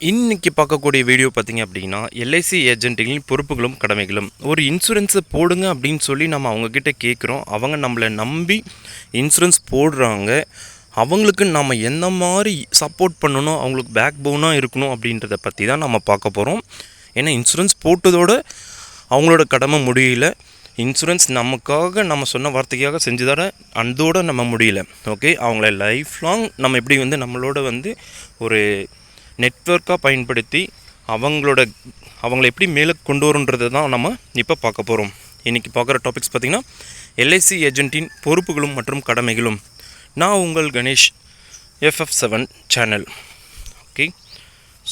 இன்றைக்கி பார்க்கக்கூடிய வீடியோ பார்த்திங்க அப்படின்னா எல்ஐசி ஏஜென்ட்டுகளின் பொறுப்புகளும் கடமைகளும். ஒரு இன்சூரன்ஸை போடுங்க அப்படின்னு சொல்லி நம்ம அவங்கக்கிட்ட கேட்குறோம். அவங்க நம்மளை நம்பி இன்சூரன்ஸ் போடுறாங்க. அவங்களுக்கு நம்ம எந்த மாதிரி சப்போர்ட் பண்ணணும், அவங்களுக்கு பேக் போனாக இருக்கணும் அப்படின்றத பற்றி தான் நம்ம பார்க்க போகிறோம். ஏன்னா இன்சூரன்ஸ் போட்டதோடு அவங்களோட கடமை முடியல. இன்சூரன்ஸ் நமக்காக நம்ம சொன்ன வார்த்தைக்காக செஞ்சுதோட அதோடு நம்ம முடியல. ஓகே, அவங்கள லைஃப் லாங் நம்ம எப்படி நம்மளோட ஒரு நெட்வொர்க்காக பயன்படுத்தி அவங்கள எப்படி மேலே கொண்டு வருன்றது தான் நம்ம இப்போ பார்க்க போகிறோம். இன்றைக்கி பார்க்குற டாபிக்ஸ் பார்த்திங்கன்னா எல்ஐசி ஏஜென்ட்டின் பொறுப்புகளும் மற்றும் கடமைகளும். நான் உங்கள் Ganesh, FF7 channel. Okay,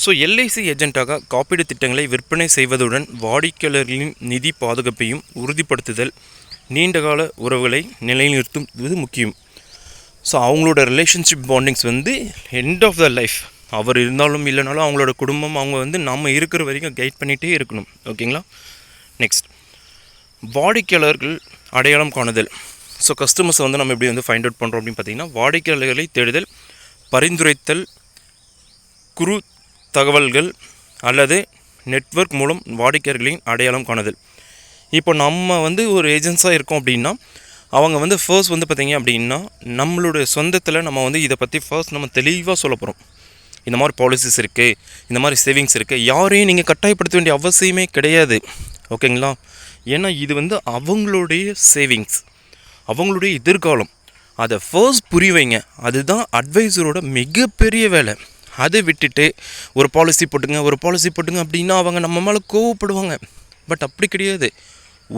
so LIC ஏஜென்ட்டாக காப்பீடு திட்டங்களை விற்பனை செய்வதுடன் வாடிக்கையாளர்களின் நிதி பாதுகாப்பையும் உறுதிப்படுத்துதல், நீண்டகால உறவுகளை நிலைநிறுத்துவது முக்கியம். ஸோ அவங்களோட relationship bondings end of the life, அவர் இருந்தாலும் இல்லைனாலும் அவங்களோட குடும்பம் அவங்க நம்ம இருக்கிற வரைக்கும் கைட் பண்ணிகிட்டே இருக்கணும். ஓகேங்களா. நெக்ஸ்ட், வாடிக்கையாளர்கள் அடையாளம் காணுதல். ஸோ கஸ்டமர்ஸை நம்ம எப்படி ஃபைண்ட் அவுட் பண்ணுறோம் அப்படின்னு பார்த்தீங்கன்னா, வாடிக்கையாளர்களை தேடுதல், பரிந்துரைத்தல், குறு தகவல்கள் அல்லது நெட்வொர்க் மூலம் வாடிக்கையாளர்களின் அடையாளம் காணுதல். இப்போ நம்ம ஒரு ஏஜென்ஸாக இருக்கோம் அப்படின்னா அவங்க ஃபர்ஸ்ட் பார்த்திங்க அப்படின்னா நம்மளுடைய சொந்தத்தில் நம்ம இதை பற்றி ஃபர்ஸ்ட் நம்ம தெளிவாக சொல்ல போகிறோம். இந்த மாதிரி பாலிசிஸ் இருக்குது, இந்த மாதிரி சேவிங்ஸ் இருக்குது. யாரையும் நீங்கள் கட்டாயப்படுத்த வேண்டிய அவசியமே கிடையாது. ஓகேங்களா. ஏன்னா இது அவங்களுடைய சேவிங்ஸ், அவங்களுடைய எதிர்காலம். அதை ஃபர்ஸ்ட் புரிய வைங்க. அதுதான் அட்வைசரோட மிகப்பெரிய வேலை. அதை விட்டுட்டு ஒரு பாலிசி போட்டுங்க அப்படின்னா அவங்க நம்ம மேலே கோவப்படுவாங்க. பட் அப்படி கிடையாது.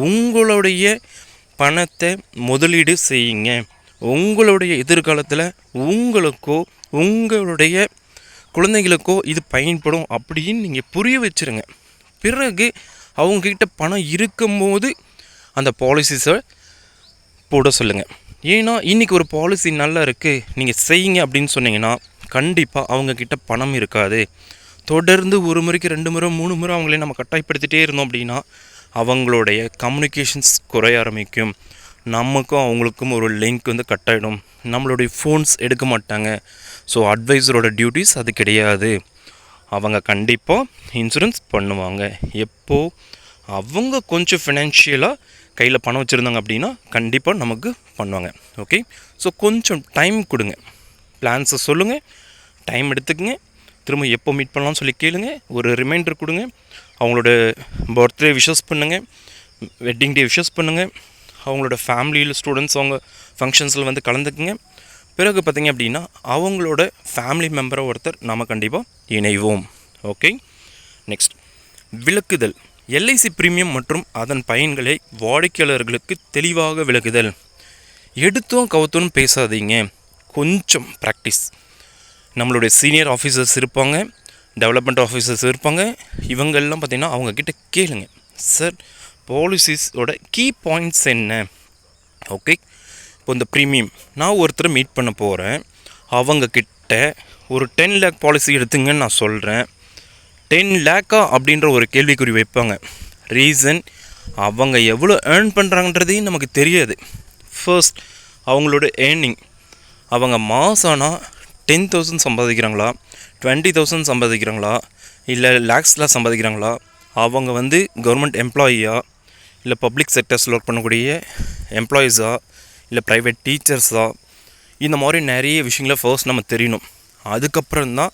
உங்களுடைய பணத்தை முதலீடு செய்யுங்க. உங்களுடைய எதிர்காலத்தில் உங்களுக்கோ உங்களுடைய குழந்தைகளுக்கோ இது பயன்படும் அப்படின்னு நீங்கள் புரிய வச்சுருங்க. பிறகு அவங்கக்கிட்ட பணம் இருக்கும்போது அந்த பாலிசிஸை போட சொல்லுங்கள். ஏன்னா இன்றைக்கி ஒரு பாலிசி நல்லா இருக்குது, நீங்கள் செய்யுங்க அப்படின்னு சொன்னீங்கன்னா கண்டிப்பாக அவங்கக்கிட்ட பணம் இருக்காது. தொடர்ந்து ஒரு முறைக்கு 2 முறை 3 முறை அவங்களே நம்ம கட்டாயப்படுத்திகிட்டே இருந்தோம் அப்படின்னா அவங்களுடைய கம்யூனிகேஷன்ஸ் குறைய ஆரம்பிக்கும். நமக்கும் அவங்களுக்கும் ஒரு லிங்க் கட் ஆகிடும். நம்மளுடைய ஃபோன்ஸ் எடுக்க மாட்டாங்க. ஸோ அட்வைசரோட டியூட்டிஸ் அது கிடையாது. அவங்க கண்டிப்பாக இன்சூரன்ஸ் பண்ணுவாங்க. எப்போது அவங்க கொஞ்சம் ஃபினான்ஷியலாக கையில் பணம் வச்சுருந்தாங்க அப்படின்னா கண்டிப்பாக நமக்கு பண்ணுவாங்க. ஓகே, ஸோ கொஞ்சம் டைம் கொடுங்க. பிளான்ஸை சொல்லுங்கள், டைம் எடுத்துக்கங்க. திரும்ப எப்போ மீட் பண்ணலாம்னு சொல்லி கேளுங்க. ஒரு ரிமைண்டர் கொடுங்க. அவங்களோட பர்த்டே விஷஸ் பண்ணுங்கள், வெட்டிங் டே விஷஸ் பண்ணுங்கள். அவங்களோட ஃபேமிலியில் ஸ்டூடெண்ட்ஸ் அவங்க ஃபங்க்ஷன்ஸில் கலந்துக்குங்க. பிறகு பார்த்திங்க அப்படின்னா அவங்களோட ஃபேமிலி மெம்பரை ஒருத்தர் நாம் கண்டிப்பாக இணைவோம். ஓகே. நெக்ஸ்ட், விளக்குதல். எல்ஐசி ப்ரீமியம் மற்றும் அதன் பயன்களை வாடிக்கையாளர்களுக்கு தெளிவாக விளக்குதல். எடுத்தும் கவுத்தும் பேசாதீங்க, கொஞ்சம் ப்ராக்டிஸ். நம்மளுடைய சீனியர் ஆஃபீஸர்ஸ் இருப்பாங்க, டெவலப்மெண்ட் ஆஃபீஸர்ஸ் இருப்பாங்க. இவங்கெல்லாம் பார்த்திங்கன்னா அவங்கக்கிட்ட கேளுங்க, சார் பாலிசிஸோட கீ பாயிண்ட்ஸ் என்ன. ஓகே, இப்போ இந்த ப்ரீமியம் நான் ஒருத்தரை மீட் பண்ண போகிறேன். அவங்கக்கிட்ட ஒரு 10 lakh பாலிசி எடுத்துங்கன்னு நான் சொல்கிறேன். 10 lakhா அப்படின்ற ஒரு கேள்விக்குறி வைப்பாங்க. ரீசன், அவங்க எவ்வளோ ஏர்ன் பண்ணுறாங்கன்றதையும் நமக்கு தெரியாது. ஃபர்ஸ்ட் அவங்களோட ஏர்னிங், அவங்க மாதம்னா 10,000 சம்பாதிக்கிறாங்களா, 20,000 சம்பாதிக்கிறாங்களா, இல்லை லேக்ஸில் சம்பாதிக்கிறாங்களா, அவங்க கவர்மெண்ட் எம்ப்ளாயியா, இல்லை பப்ளிக் செக்டர்ஸில் ஒர்க் பண்ணக்கூடிய எம்ப்ளாயீஸா, இல்லை ப்ரைவேட் டீச்சர்ஸா, இந்த மாதிரி நிறைய விஷயங்களை ஃபர்ஸ்ட் நம்ம தெரியணும். அதுக்கப்புறம்தான்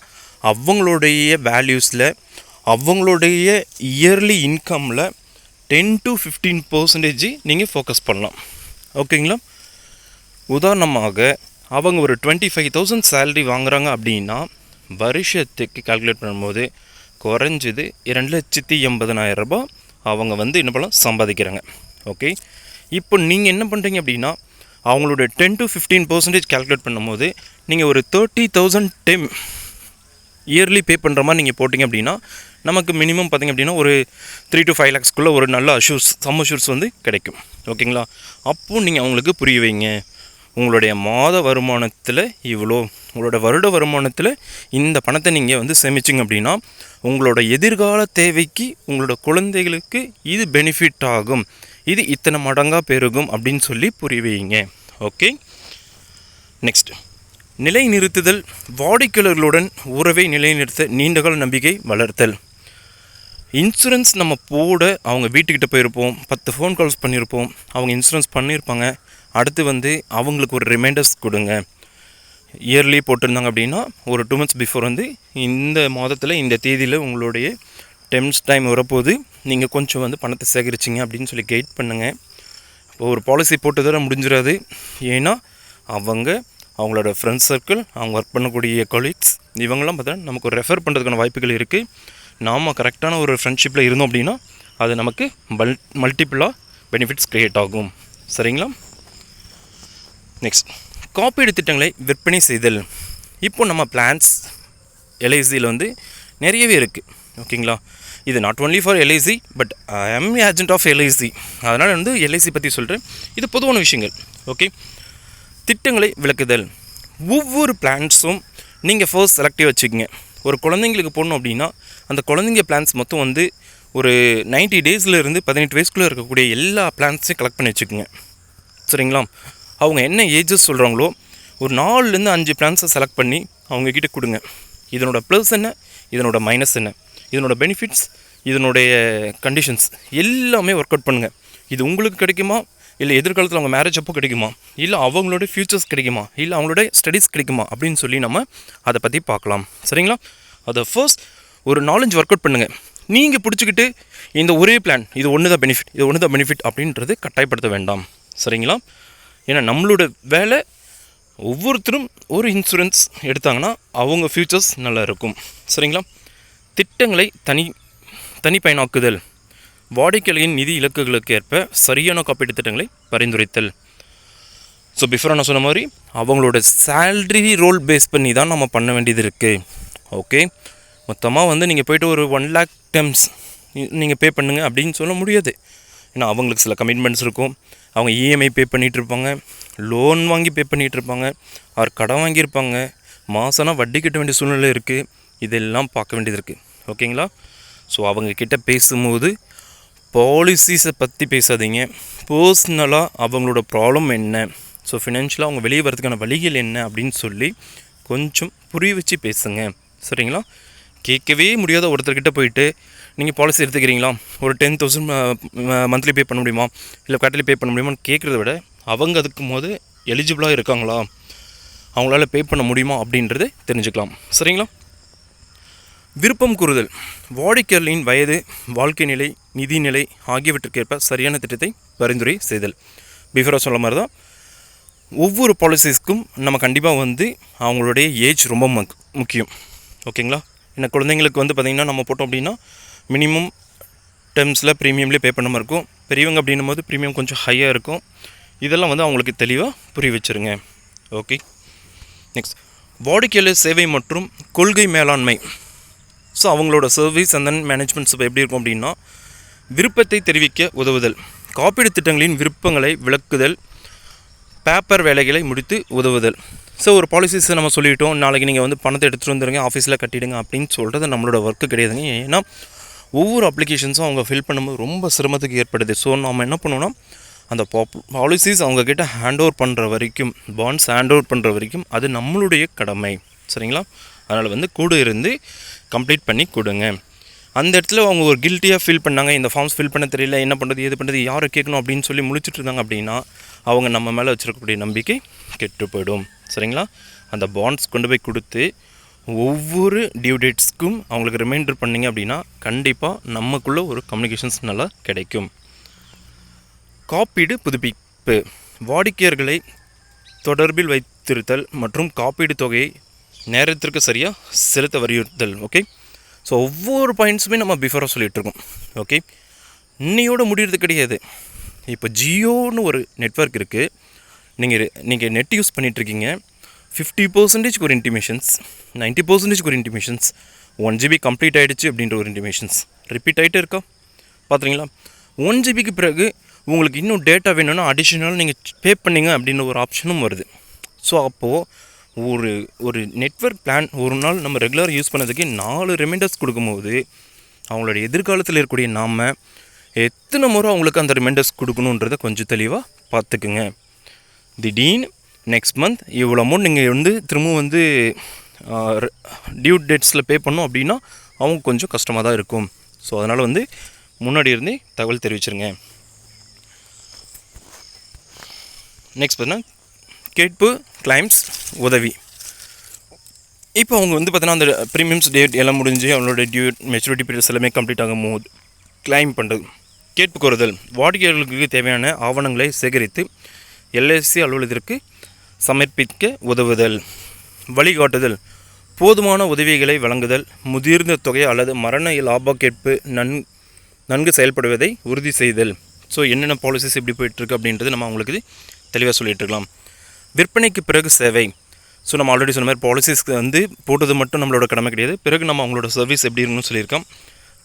அவங்களுடைய வேல்யூஸில் அவங்களுடைய இயர்லி இன்கமில் 10 to 15% நீங்கள் ஃபோக்கஸ் பண்ணலாம். ஓகேங்களா. உதாரணமாக அவங்க ஒரு 25,000 சேலரி வாங்குகிறாங்க அப்படின்னா வருஷத்துக்கு கால்குலேட் பண்ணும்போது குறைஞ்சது 2,80,000 ரூபாய் அவங்க என்ன பண்ணலாம் சம்பாதிக்கிறாங்க. ஓகே, இப்போ நீங்கள் என்ன பண்ணுறீங்க அப்படின்னா அவங்களோட 10 to 15% கால்குலேட் பண்ணும்போது நீங்கள் ஒரு 30,000 டைம் இயர்லி பே பண்ணுற மாதிரி நீங்கள் போட்டிங்க அப்படின்னா நமக்கு மினிமம் பார்த்திங்க அப்படின்னா ஒரு 3 to 5 lakhsக்குள்ளே ஒரு நல்ல சம் அஷ்யூர்ஸ் கிடைக்கும். ஓகேங்களா. அப்போது நீங்கள் அவங்களுக்கு புரிய வைங்க, உங்களுடைய மாத வருமானத்தில் இவ்வளோ, உங்களோட வருட வருமானத்தில் இந்த பணத்தை நீங்கள் சேமிச்சிங்க அப்படின்னா உங்களோட எதிர்கால தேவைக்கு உங்களோட குழந்தைகளுக்கு இது பெனிஃபிட் ஆகும், இது இத்தனை மடங்காக பெருகும் அப்படின்னு சொல்லி புரிய வைங்க. ஓகே. நெக்ஸ்ட், நிலைநிறுத்துதல், வாடிக்கையாளர்களுடன் உறவை நிலைநிறுத்த நீண்டகால நம்பிக்கை வளர்த்தல். இன்சூரன்ஸ் நம்ம போட அவங்க வீட்டுக்கிட்ட போயிருப்போம், 10 ஃபோன் கால்ஸ் பண்ணியிருப்போம், அவங்க இன்சூரன்ஸ் பண்ணியிருப்பாங்க. அடுத்து அவங்களுக்கு ஒரு ரிமைண்டர்ஸ் கொடுங்க. இயர்லி போட்டிருந்தாங்க அப்படின்னா ஒரு 2 months பிஃபோர் இந்த மாதத்தில் இந்த தேதியில் உங்களுடைய டெம்ஸ் டைம் வரப்போது, நீங்கள் கொஞ்சம் பணத்தை சேகரிச்சிங்க அப்படின்னு சொல்லி கைட் பண்ணுங்கள். இப்போ ஒரு பாலிசி போட்டதோட முடிஞ்சிடாது. ஏன்னா அவங்களோட ஃப்ரெண்ட்ஸ் சர்க்கிள், அவங்க ஒர்க் பண்ணக்கூடிய கொலீக்ஸ், இவங்கெல்லாம் பார்த்தா நமக்கு ஒரு ரெஃபர் பண்ணுறதுக்கான வாய்ப்புகள் இருக்குது. நாம் கரெக்டான ஒரு ஃப்ரெண்ட்ஷிப்பில் இருந்தோம் அப்படின்னா அது நமக்கு மல்டிப்புளாக பெனிஃபிட்ஸ் க்ரியேட் ஆகும். சரிங்களா? நெக்ஸ்ட், காப்பீடு திட்டங்களை விற்பனை செய்தல். இப்போ நம்ம பிளான்ஸ் எல்ஐசியில் நிறையவே இருக்குது. ஓகேங்களா? இது not only for LIC, but I am agent of LIC. அதனால் எல்ஐசி பற்றி சொல்கிறேன். இது பொதுவான விஷயங்கள். ஓகே, திட்டங்களை விளக்குதல். ஒவ்வொரு பிளான்ஸும் நீங்கள் ஃபர்ஸ்ட் செலக்டிவ் வச்சுக்கோங்க. ஒரு குழந்தைங்களுக்கு போடணும் அப்படின்னா அந்த குழந்தைங்க பிளான்ஸ் மொத்தம் ஒரு 90 டேஸ்லேருந்து 18 வயசுக்குள்ளே இருக்கக்கூடிய எல்லா பிளான்ஸையும் கலெக்ட் பண்ணி வச்சுக்கோங்க. சரிங்களா? அவங்க என்ன ஏஜஸ் சொல்கிறாங்களோ ஒரு 4லேருந்து 5 பிளான்ஸை செலக்ட் பண்ணி அவங்கக்கிட்ட கொடுங்க. இதனோட ப்ளஸ் என்ன, இதனோட மைனஸ் என்ன, இதனோட பெனிஃபிட்ஸ், இதனுடைய கண்டிஷன்ஸ் எல்லாமே ஒர்க் அவுட் பண்ணுங்கள். இது உங்களுக்கு கிடைக்குமா, இல்லை எதிர்காலத்தில் அவங்க மேரேஜ் அப்போ கிடைக்குமா, இல்லை அவங்களோட ஃப்யூச்சர்ஸ் கிடைக்குமா, இல்லை அவங்களோட ஸ்டடீஸ் கிடைக்குமா அப்படின்னு சொல்லி நம்ம அதை பற்றி பார்க்கலாம். சரிங்களா? அதை ஃபர்ஸ்ட் ஒரு நாலேஜ் ஒர்க் அவுட் பண்ணுங்கள். நீங்கள் பிடிச்சிக்கிட்டு இந்த ஒரே பிளான், இது ஒன்று தான் பெனிஃபிட், இது ஒன்று தான் பெனிஃபிட் அப்படின்றது கட்டாயப்படுத்த வேண்டாம். சரிங்களா? ஏன்னா நம்மளோட வேலை ஒவ்வொருத்தரும் ஒரு இன்சூரன்ஸ் எடுத்தாங்கன்னா அவங்க ஃப்யூச்சர்ஸ் நல்லா இருக்கும். சரிங்களா? திட்டங்களை தனிப்பயனாக்குதல். வாடிக்கையாளரின் நிதி இலக்குகளுக்கு ஏற்ப சரியான காப்பீட்டு திட்டங்களை பரிந்துரைத்தல். ஸோ பிஃபோராக நான் சொன்ன மாதிரி அவங்களோட சேல்ரி ரோல் பேஸ் பண்ணி தான் நம்ம பண்ண வேண்டியது இருக்குது. ஓகே, மொத்தமாக நீங்கள் போய்ட்டு ஒரு 1 lakh டெம்ஸ் நீங்கள் பே பண்ணுங்க அப்படின்னு சொல்ல முடியாது. ஏன்னா அவங்களுக்கு சில கமிட்மெண்ட்ஸ் இருக்கும். அவங்க இஎம்ஐ பே பண்ணிகிட்ருப்பாங்க, லோன் வாங்கி பே பண்ணிகிட்ருப்பாங்க, அவர் கடன் வாங்கியிருப்பாங்க, மாதம்னா வட்டி கட்ட வேண்டிய சூழ்நிலை இருக்குது. இதெல்லாம் பார்க்க வேண்டியது இருக்குது. ஓகேங்களா? ஸோ அவங்கக்கிட்ட பேசும்போது பாலிசிஸை பற்றி பேசாதீங்க. பர்ஸ்னலாக அவங்களோட ப்ராப்ளம் என்ன, ஸோ ஃபினான்ஷியலாக அவங்க வெளியே வரதுக்கான வழிகள் என்ன அப்படின்னு சொல்லி கொஞ்சம் புரிய வச்சு பேசுங்க. சரிங்களா? கேட்கவே முடியாத ஒருத்தர்கிட்ட போயிட்டு நீங்கள் பாலிசி எடுத்துக்கிறீங்களா, ஒரு 10,000 மந்த்லி பே பண்ண முடியுமா, இல்லை குவார்ட்டர்லி பே பண்ண முடியுமான்னு கேட்குறத விட அவங்க அதுக்கு எலிஜிபிளாக இருக்காங்களா, அவங்களால பே பண்ண முடியுமா அப்படின்றது தெரிஞ்சுக்கலாம். சரிங்களா? விருப்பம் கூறுதல். வாடிக்கையாளரின் வயது, வாழ்க்கை நிலை, நிதிநிலை ஆகியவற்றிற்கேற்ப சரியான திட்டத்தை பரிந்துரை செய்தல். பிஃபோராக சொல்ல மாதிரி தான் ஒவ்வொரு பாலிசிஸ்க்கும் நம்ம கண்டிப்பாக அவங்களுடைய ஏஜ் ரொம்ப முக்கியம். ஓகேங்களா? ஏன்னா குழந்தைங்களுக்கு பார்த்திங்கன்னா நம்ம போட்டோம் அப்படின்னா மினிமம் டெர்ம்ஸில் ப்ரீமியம்லேயே பே பண்ண மாதிரி இருக்கும். பெரியவங்க அப்படின்னும் போது ப்ரீமியம் கொஞ்சம் ஹையாக இருக்கும். இதெல்லாம் அவங்களுக்கு தெளிவாக புரிய வச்சுருங்க. ஓகே, நெக்ஸ்ட், வாடிக்கையாளர் சேவை மற்றும் கொள்கை மேலாண்மை. ஸோ அவங்களோட சர்வீஸ் அண்ட் தென் மேனேஜ்மெண்ட்ஸ் எப்படி இருக்கும் அப்படின்னா விருப்பத்தை தெரிவிக்க உதவுதல், காப்பீடு திட்டங்களின் விருப்பங்களை விளக்குதல், பேப்பர் வேலைகளை முடித்து உதவுதல். ஸோ ஒரு பாலிசிஸை நம்ம சொல்லிவிட்டோம், நாளைக்கு நீங்கள் பணத்தை எடுத்துகிட்டு வந்துடுங்க, ஆஃபீஸில் கட்டிடுங்க அப்படின்னு சொல்கிறது நம்மளோட ஒர்க்கு கிடையாதுங்க. ஏன்னா ஒவ்வொரு அப்ளிகேஷன்ஸும் அவங்க ஃபில் பண்ணும்போது ரொம்ப சிரமத்துக்கு ஏற்படுது. ஸோ நம்ம என்ன பண்ணுவோம்னா அந்த பாலிசிஸ் அவங்கக்கிட்ட ஹேண்ட் ஓவர் பண்ணுற வரைக்கும், பாண்ட்ஸ் ஹேண்ட் ஓவர் பண்ணுற வரைக்கும் அது நம்மளுடைய கடமை. சரிங்களா? அதனால் கூட இருந்து கம்ப்ளீட் பண்ணி கொடுங்க. அந்த இடத்துல அவங்க ஒரு கில்ட்டியாக ஃபீல் பண்ணாங்க, இந்த ஃபார்ம்ஸ் ஃபில் பண்ண தெரியல, என்ன பண்ணுறது ஏது பண்ணுறது, யாரை கேட்கணும் அப்படின்னு சொல்லி முழிச்சிட்டு இருந்தாங்க அப்படின்னா அவங்க நம்ம மேலே வச்சுருக்கக்கூடிய நம்பிக்கை கெட்டு போயிடும். சரிங்களா? அந்த பாண்ட்ஸ் கொண்டு போய் கொடுத்து ஒவ்வொரு டியூ டேட்ஸ்க்கும் அவங்களுக்கு ரிமைண்டர் பண்ணிங்க அப்படின்னா கண்டிப்பாக நமக்குள்ளே ஒரு கம்யூனிகேஷன்ஸ் நல்லா கிடைக்கும். காப்பீடு புதுப்பிப்பு. வாடிக்கையாளர்களை தொடர்பில் வைத்திருத்தல் மற்றும் காப்பீடு தொகையை நேரத்திற்கு சரியாக செலுத்த வலியுறுத்தல். ஓகே, ஸோ ஒவ்வொரு பாயிண்ட்ஸுமே நம்ம பிஃபோராக சொல்லிகிட்ருக்கோம். ஓகே, இன்னையோட முடிகிறது கிடையாது. இப்போ ஜியோன்னு ஒரு நெட்வொர்க் இருக்குது. நீங்கள் நெட் யூஸ் பண்ணிகிட்ருக்கீங்க. 50% ஒரு இன்டிமேஷன்ஸ், 90% ஒரு இன்டிமேஷன்ஸ், 1 GB கம்ப்ளீட் ஆகிடுச்சு அப்படின்ற ஒரு இன்டிமேஷன்ஸ் ரிப்பீட் ஆகிட்டே இருக்கா பார்த்துறீங்களா? 1 GBக்கு பிறகு உங்களுக்கு இன்னும் டேட்டா வேணும்னா அடிஷ்னலாக நீங்கள் பே பண்ணிங்க அப்படின்ற ஒரு ஆப்ஷனும் வருது. ஸோ அப்போது ஒரு நெட்வொர்க் பிளான் ஒரு நாள் நம்ம ரெகுலராக யூஸ் பண்ணதுக்கு 4 ரிமைண்டர்ஸ் கொடுக்கும்போது அவங்களோட எதிர்காலத்தில் இருக்கக்கூடிய நாம் எத்தனை முறை அவங்களுக்கு அந்த ரிமைண்டர்ஸ் கொடுக்கணுன்றதை கொஞ்சம் தெளிவாக பார்த்துக்குங்க. திடீர்னு நெக்ஸ்ட் மந்த் இவ்வளோ அமௌண்ட் நீங்கள் வந்து திரும்பவும் வந்து டியூ டேட்ஸில் பே பண்ணோம் அப்படின்னா அவங்க கொஞ்சம் கஷ்டமாக தான் இருக்கும். ஸோ அதனால் வந்து முன்னாடி இருந்தே தகவல் தெரிவிச்சிருங்க. நெக்ஸ்ட் பார்த்தீங்கன்னா கேட்பு கிளைம்ஸ் உதவி. இப்போ அவங்க வந்து பார்த்தீங்கன்னா அந்த ப்ரீமியம்ஸ் டேட் எல்லாம் முடிஞ்சு அவங்களோட டியூ மெச்சூரிட்டி பீரியட்ஸ் எல்லாமே கம்ப்ளீட் ஆகும் போது கிளைம் பண்ணுறது. கேட்பு கோருதல் வாடிக்கையாளர்களுக்கு தேவையான ஆவணங்களை சேகரித்து எல்ஐசி அலுவலகத்திற்கு சமர்ப்பிக்க உதவுதல். வழிகாட்டுதல் போதுமான உதவிகளை வழங்குதல். முதிர்ந்த தொகை அல்லது மரண லாப கேட்பு நன்கு செயல்படுவதை உறுதி செய்தல். ஸோ என்னென்ன பாலிசிஸ் எப்படி போயிட்டுருக்கு அப்படின்றது நம்ம அவங்களுக்கு தெளிவாக சொல்லிகிட்டு இருக்கலாம். விற்பனைக்கு பிறகு சேவை. ஸோ நம்ம ஆல்ரெடி சொன்ன மாதிரி பாலிசிஸ்க்கு வந்து போட்டது மட்டும் நம்மளோட கடமை கிடையாது. பிறகு நம்ம அவங்களோட சர்வீஸ் எப்படி இருக்குன்னு சொல்லியிருக்கோம்.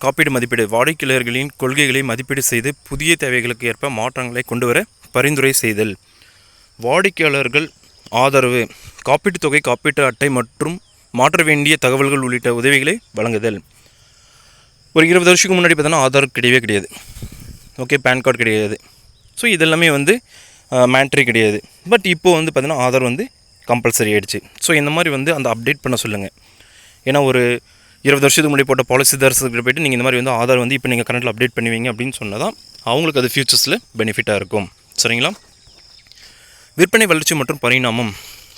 காப்பீடு மதிப்பீடு வாடிக்கையாளர்களின் கொள்கைகளை மதிப்பீடு செய்து புதிய தேவைகளுக்கு ஏற்ப மாற்றங்களை கொண்டு வர பரிந்துரை செய்தல். வாடிக்கையாளர்கள் ஆதரவு காப்பீட்டுத் தொகை காப்பீட்டு அட்டை மற்றும் மாற்ற வேண்டிய தகவல்கள் உள்ளிட்ட உதவிகளை வழங்குதல். ஒரு 20 வருஷத்துக்கு முன்னாடி பார்த்தோன்னா ஆதார் கிடையவே கிடையாது. ஓகே, பேன் கார்டு கிடையாது. ஸோ இதெல்லாமே வந்து மேண்ட்ரி கிடையாது. பட் இப்போது வந்து பார்த்தீங்கன்னா ஆதார் வந்து கம்பல்சரி ஆகிடுச்சு. ஸோ இந்த மாதிரி வந்து அந்த அப்டேட் பண்ண சொல்லுங்கள். ஏன்னா ஒரு 20 வருஷத்துக்கு முன்னாடி போட்ட பாலிசிதாரர்ஸ்கிட்ட போய்ட்டு நீங்கள் இந்த மாதிரி வந்து ஆதார் வந்து இப்போ நீங்கள் கரண்ட்டில் அப்டேட் பண்ணுவீங்க அப்படின்னு சொன்னால் தான் அவங்களுக்கு அது ஃபியூச்சர்ஸில் பெனிஃபிட்டாக இருக்கும். சரிங்களா? விற்பனை வளர்ச்சி மற்றும் பரிணாமம்.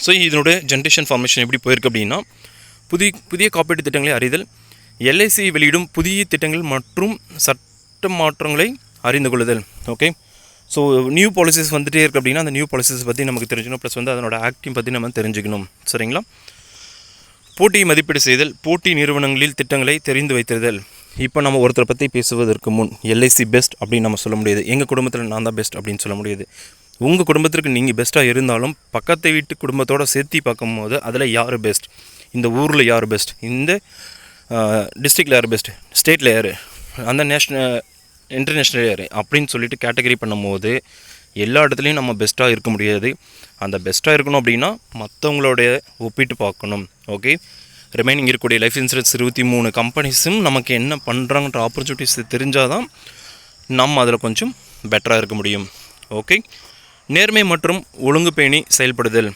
ஸோ இதனுடைய ஜென்ரேஷன் ஃபார்மேஷன் எப்படி போயிருக்கு அப்படின்னா புதிய காப்பீட்டு திட்டங்களை அறிதல், எல்ஐசி வெளியிடும் புதிய திட்டங்கள் மற்றும் சட்ட மாற்றங்களை அறிந்து கொள்ளுதல். ஓகே, ஸோ நியூ பாலிசிஸ் வந்துகிட்டே இருக்குது அப்படின்னா அந்த நியூ பாலிசிஸ் பற்றி நமக்கு தெரிஞ்சுக்கணும். ப்ளஸ் வந்து அதனோட ஆக்டிங் பற்றி நம்ம தெரிஞ்சுக்கணும். சரிங்களா? போட்டியை மதிப்பீடு செய்தல், போட்டி நிறுவனங்களில் திட்டங்களை தெரிந்து வைத்திருதல். இப்போ நம்ம ஒருத்தரை பற்றி பேசுவதற்கு முன் எல்ஐசி பெஸ்ட் அப்படின்னு நம்ம சொல்ல முடியாது. எங்கள் குடும்பத்தில் நான் தான் பெஸ்ட் அப்படின்னு சொல்ல முடியாது. உங்கள் குடும்பத்திற்கு நீங்கள் பெஸ்ட்டாக இருந்தாலும் பக்கத்தை வீட்டு குடும்பத்தோடு சேர்த்து பார்க்கும்போது அதில் யார் பெஸ்ட், இந்த ஊரில் யார் பெஸ்ட், இந்த டிஸ்ட்ரிக்டில் யார் பெஸ்ட், ஸ்டேட்டில் யார், அந்த இன்டர்நேஷ்னல் யார் அப்படின்னு சொல்லிட்டு கேட்டகரி பண்ணும்போது எல்லா இடத்துலையும் நம்ம பெஸ்ட்டாக இருக்க முடியாது. அந்த பெஸ்ட்டாக இருக்கணும் அப்படின்னா மற்றவங்களோடைய ஒப்பிட்டு பார்க்கணும். ஓகே, ரிமைனிங் இருக்கக்கூடிய லைஃப் இன்சூரன்ஸ் 23 கம்பெனிஸும் நமக்கு என்ன பண்ணுறாங்கன்ற ஆப்பர்ச்சுனிட்டிஸ் தெரிஞ்சால் தான் நம்ம அதில் கொஞ்சம் பெட்டராக இருக்க முடியும். ஓகே, நேர்மை மற்றும் ஒழுங்கு பேணி செயல்படுதல்.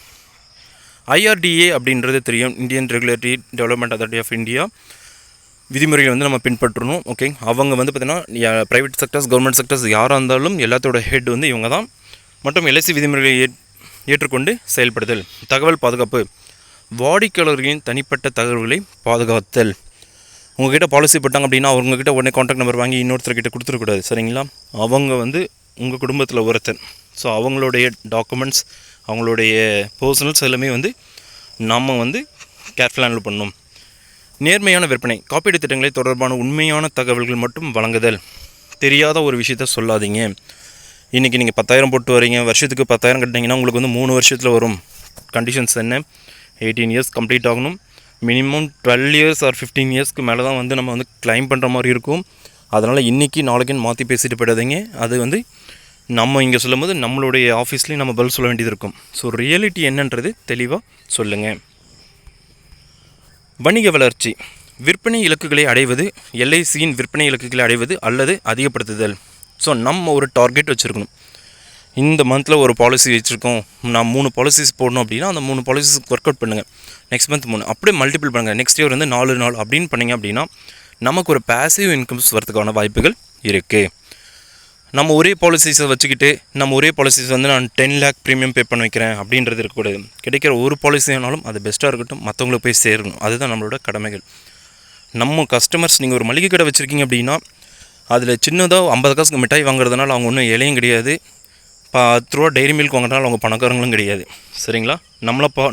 ஐஆர்டிஏ அப்படின்றது தெரியும், Indian regulatory development authority of India விதிமுறைகளை வந்து நம்ம பின்பற்றணும். ஓகே, அவங்க வந்து பார்த்திங்கன்னா ப்ரைவேட் செக்டர்ஸ் கவர்மெண்ட் செக்டர்ஸ் யாராக இருந்தாலும் எல்லாத்தோட ஹெட் வந்து இவங்க தான். மற்றும் எல்ஐசி விதிமுறைகளை ஏற்றுக்கொண்டு செயல்படுதல். தகவல் பாதுகாப்பு வாடிக்கையாளர்களின் தனிப்பட்ட தகவல்களை பாதுகாத்தல். உங்கள்கிட்ட பாலிசி போட்டாங்க அப்படின்னா அவங்கக்கிட்ட உடனே கான்டாக்ட் நம்பர் வாங்கி இன்னொருத்தர்கிட்ட கொடுத்துடக்கூடாது. சரிங்களா? அவங்க வந்து உங்கள் குடும்பத்தில் ஒருத்தர். ஸோ அவங்களுடைய டாக்குமெண்ட்ஸ் அவங்களுடைய பர்சனல்ஸ் எல்லாமே வந்து நம்ம வந்து கேர்ஃபுல்லாக ஹேண்டில் பண்ணணும். நேர்மையான விற்பனை காப்பீடு திட்டங்களை தொடர்பான உண்மையான தகவல்கள் மட்டும் வழங்குதல். தெரியாத ஒரு விஷயத்த சொல்லாதீங்க. இன்றைக்கி நீங்கள் 10,000 போட்டு வரீங்க, வருஷத்துக்கு 10,000 கட்டினீங்கன்னா உங்களுக்கு வந்து 3 வருஷத்தில் வரும். கண்டிஷன்ஸ் என்ன? 18 இயர்ஸ் கம்ப்ளீட் ஆகணும். மினிமம் 12 இயர்ஸ் ஆர் 15 இயர்ஸ்க்கு மேலே தான் வந்து நம்ம வந்து கிளைம் பண்ணுற மாதிரி இருக்கும். அதனால் இன்றைக்கி நாளைக்குன்னு மாற்றி பேசிட்டு போயிடாதீங்க. அது வந்து நம்ம இங்கே சொல்லும் போது நம்மளுடைய ஆஃபீஸ்லேயும் நம்ம பதில் சொல்ல வேண்டியது இருக்கும். ஸோ ரியாலிட்டி என்னன்றது தெளிவாக சொல்லுங்கள். வணிக வளர்ச்சி விற்பனை இலக்குகளை அடைவது, எல்ஐசியின் விற்பனை இலக்குகளை அடைவது அல்லது அதிகப்படுத்துதல். ஸோ நம்ம ஒரு டார்கெட் வச்சுருக்கணும். இந்த மந்தில் ஒரு பாலிசி வச்சுருக்கோம், நான் 3 பாலிசிஸ் போடணும் அப்படின்னா அந்த 3 பாலிசிஸ் ஒர்க் அவுட் பண்ணுங்கள். நெக்ஸ்ட் மந்த் 3 அப்படியே மல்டிபிள் பண்ணுங்கள். நெக்ஸ்ட் இயர் வந்து 4 அப்படின்னு பண்ணிங்க அப்படின்னா நமக்கு ஒரு பேசிவ் இன்கம்ஸ் வரதுக்கான வாய்ப்புகள் இருக்குது. நம்ம ஒரே பாலிசிஸை வச்சுக்கிட்டு நம்ம ஒரே பாலிசிஸ் வந்து நான் 10 lakh ப்ரீமியம் பே பண்ண வைக்கிறேன் அப்படின்றது இருக்கக்கூடாது. கிடைக்கிற ஒரு பாலிசியானாலும் அது பெஸ்ட்டாக இருக்கட்டும், மற்றவங்களுக்கு போய் சேரணும். அதுதான் நம்மளோட கடமைகள். நம்ம கஸ்டமர்ஸ், நீங்கள் ஒரு மளிகை கடை வச்சுருக்கீங்க அப்படின்னா அதில் சின்னதாக 50 காசுக்கு மிட்டாய் வாங்குறதுனால அவங்க ஒன்றும் இலையும் கிடையாது, 10 ரூபா டைரி மில்க் வாங்குறதுனால அவங்க பணக்காரங்களும் கிடையாது. சரிங்களா?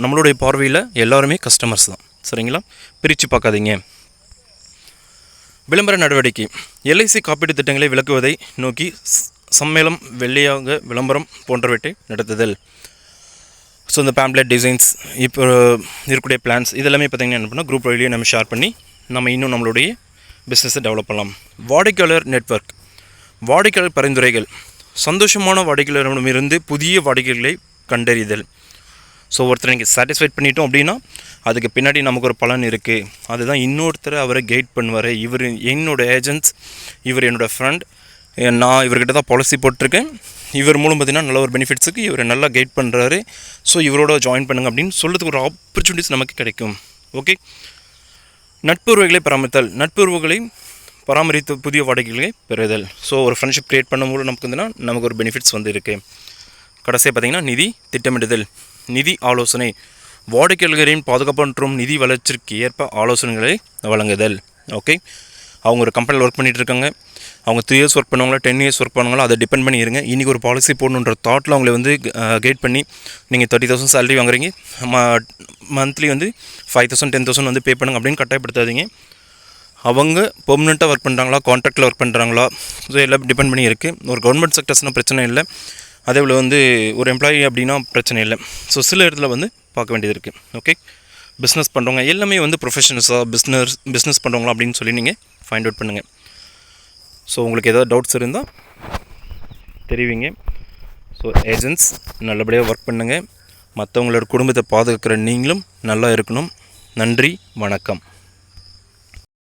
நம்மளுடைய பார்வையில் எல்லாருமே கஸ்டமர்ஸ் தான். சரிங்களா? பிரித்து பார்க்காதீங்க. விளம்பர நடவடிக்கை எல்ஐசி காப்பீட்டு திட்டங்களை விளக்குவதை நோக்கி சம்மேளம் வெள்ளையாக விளம்பரம் போன்றவற்றை நடத்துதல். ஸோ இந்த பேம்ப்ளெட் டிசைன்ஸ் இப்போ இருக்கக்கூடிய பிளான்ஸ் இதெல்லாமே பார்த்திங்கன்னா என்ன பண்ணால் குரூப் வழியே நம்ம ஷேர் பண்ணி நம்ம இன்னும் நம்மளுடைய பிஸ்னஸை டெவலப் பண்ணலாம். வாடிக்கையாளர் நெட்வொர்க் வாடிக்கையாளர் பரிந்துரைகள் சந்தோஷமான வாடிக்கையாளரிடமிருந்து புதிய வாடிக்கையாளர்களை கண்டறிதல். ஸோ ஒருத்தர் நீங்கள் சாட்டிஸ்ஃபைட் பண்ணிட்டோம் அப்படின்னா அதுக்கு பின்னாடி நமக்கு ஒரு பலன் இருக்குது. அதுதான் இன்னொருத்தர் அவரை கைட் பண்ணுவார். இவர் என்னோடய ஏஜென்ட்ஸ், இவர் என்னோடய ஃப்ரெண்ட், நான் இவர்கிட்ட தான் பாலிசி போட்டிருக்கேன், இவர் மூலம் பார்த்திங்கன்னா நல்ல ஒரு பெனிஃபிட்ஸுக்கு இவர் நல்லா கைட் பண்ணுறாரு. ஸோ இவரோட ஜாயின் பண்ணுங்க அப்படின்னு சொல்கிறதுக்கு ஒரு ஆப்பர்ச்சுனிட்டிஸ் நமக்கு கிடைக்கும். ஓகே, நட்புறவுகளை பராமரித்து புதிய வாடகைகளை பெறுதல். ஸோ ஒரு ஃப்ரெண்ட்ஷிப் க்ரியேட் பண்ணும்போது நமக்கு ஒரு பெனிஃபிட்ஸ் வந்து இருக்குது. கடைசியாக பார்த்திங்கன்னா நிதி திட்டமிடுதல், நிதி ஆலோசனை, வாடிக்கையாளர்களின் பாதுகாப்பு மற்றும் நிதி வளர்ச்சிக்கு ஏற்ப ஆலோசனைகளை வழங்குதல். ஓகே, அவங்க ஒரு கம்பெனியில் ஒர்க் பண்ணிகிட்டு இருக்காங்க, அவங்க 3 இயர்ஸ் ஒர்க் பண்ணுவாங்களா 10 இயர்ஸ் ஒர்க் பண்ணுவாங்களா அதை டிபெண்ட் பண்ணி இருங்க. இன்றைக்கி ஒரு பாலிசி போடணுன்ற தாட்டில் அவங்களை வந்து கைட் பண்ணி நீங்கள் 30,000 சேலரி வாங்குறீங்க, மந்த்லி வந்து 5,000 10,000 வந்து பே பண்ணுங்க அப்படின்னு கட்டாயப்படுத்தாதீங்க. அவங்க பெர்மனெண்ட்டாக ஒர்க் பண்ணுறாங்களா, கான்ட்ராக்டில் ஒர்க் பண்ணுறாங்களா, ஸோ எல்லாம் டிபெண்ட் பண்ணி இருக்குது. ஒரு கவர்மெண்ட் செக்டர்ஸ்னால் பிரச்சனை இல்லை, அதே போல் வந்து ஒரு எம்ப்ளாயி அப்படின்னா பிரச்சனை இல்லை. ஸோ சில இடத்துல வந்து பார்க்க வேண்டியது இருக்குது. ஓகே, பிஸ்னஸ் பண்ணுறவங்க எல்லாமே வந்து ப்ரொஃபஷனல்ஸாக பிஸ்னஸ் பண்ணுறவங்களா அப்படின்னு சொல்லி நீங்கள் ஃபைண்ட் அவுட் பண்ணுங்கள். ஸோ உங்களுக்கு ஏதாவது டவுட்ஸ் இருந்தால் தெரிவிங்க. ஸோ ஏஜென்ட்ஸ் நல்லபடியாக ஒர்க் பண்ணுங்கள். மற்றவங்களோட குடும்பத்தை பாதுகாக்கிற நீங்களும் நல்லா இருக்கணும். நன்றி, வணக்கம்.